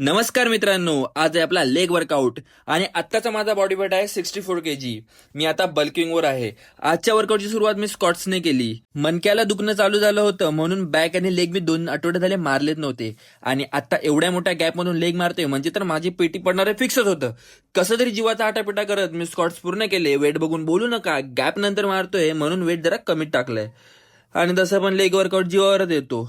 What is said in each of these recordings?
नमस्कार मित्रांनो, आज आहे आपला लेग वर्कआउट आणि आत्ताचा माझा बॉडी वेट आहे 64 kg. मी आता बल्किंगवर आहे. आजच्या वर्कआउटची सुरुवात मी स्क्वॉट्सने केली. मणक्याला दुखणं चालू झालं होतं म्हणून बॅक आणि लेग मी 2 आठवडे झाले मारलेच नव्हते आणि आता एवढ्या मोठ्या गॅपमधून लेग मारतोय म्हणजे तर माझी पेटी पडणारे फिक्सच होतं. कसं तरी जीवाचा आटापिटा करत मी स्क्वॉट्स पूर्ण केले. वेट बघून बोलू नका, गॅप नंतर मारतोय म्हणून वेट जरा कमी टाकलंय आणि तसं पण लेग वर्कआउट जीवावरच येतो.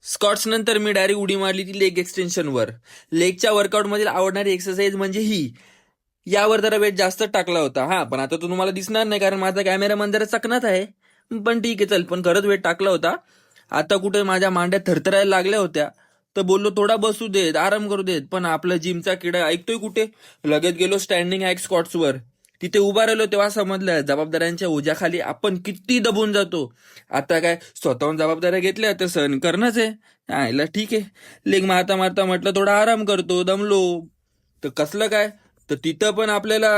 स्कॉट्स नंतर मी डायरेक्ट उडी मारली ती लेग एक्सटेन्शनवर. लेगच्या वर्कआउट मधील आवडणारी एक्सरसाइज म्हणजे ही. यावर जरा वेट जास्त टाकला होता पण आता तो तुम्हाला दिसणार नाही कारण माझा कॅमेरामन जरा चकनात आहे. पण ठीक आहे, चल, पण खरंच वेट टाकला होता. आता कुठे माझ्या मांड्या थरथरायला लागल्या होत्या तर बोललो थोडा बसू देत, आराम करू देत, पण आपला जिमचा किडा ऐकतोय कुठे. लगेच गेलो स्टँडिंग हॅक स्क्वॉट्सवर. तिथे उभा राहिलो तेव्हा समजलं जबाबदाऱ्यांच्या ओझ्याखाली आपण किती दबून जातो. आता काय स्वतःहून जबाबदाऱ्या घेतल्या तर सहन करणंच आहे. आयला ठीक आहे. लेग मारता मारता म्हटलं थोडा आराम करतो, दमलो. तर कसलं काय, तर तिथं पण आपल्याला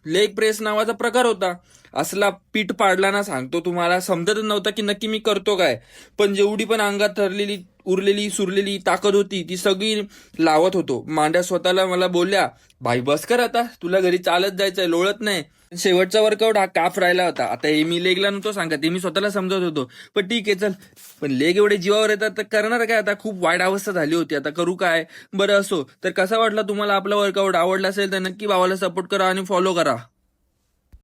लेग प्रेस नावाचा प्रकार होता. असला पीठ पाडला ना, सांगतो तुम्हाला, समजतच नव्हता की नक्की मी करतो काय. पण जेवढी पण अंगात ठरलेली उरलेली सुरलेली ताकद होती ती सगळी लावत होतो. मांड्या स्वतःला मला बोलल्या, भाई बस कर आता, तुला घरी चालत जायचंय, लोळत नाही. शेवटचा वर्कआउट हा काफ राहिला होता. आता हे मी लेगला नव्हतो सांगत, हे मी स्वतःला समजत होतो. पण ठीक आहे, चल. पण लेग एवढे जीवावर येतात तर करणार काय आता. खूप वाईट अवस्था झाली होती, आता करू काय. बरं असो, तर कसा वाटला तुम्हाला आपला वर्कआउट? आवडला असेल तर नक्की भावाला सपोर्ट करा आणि फॉलो करा.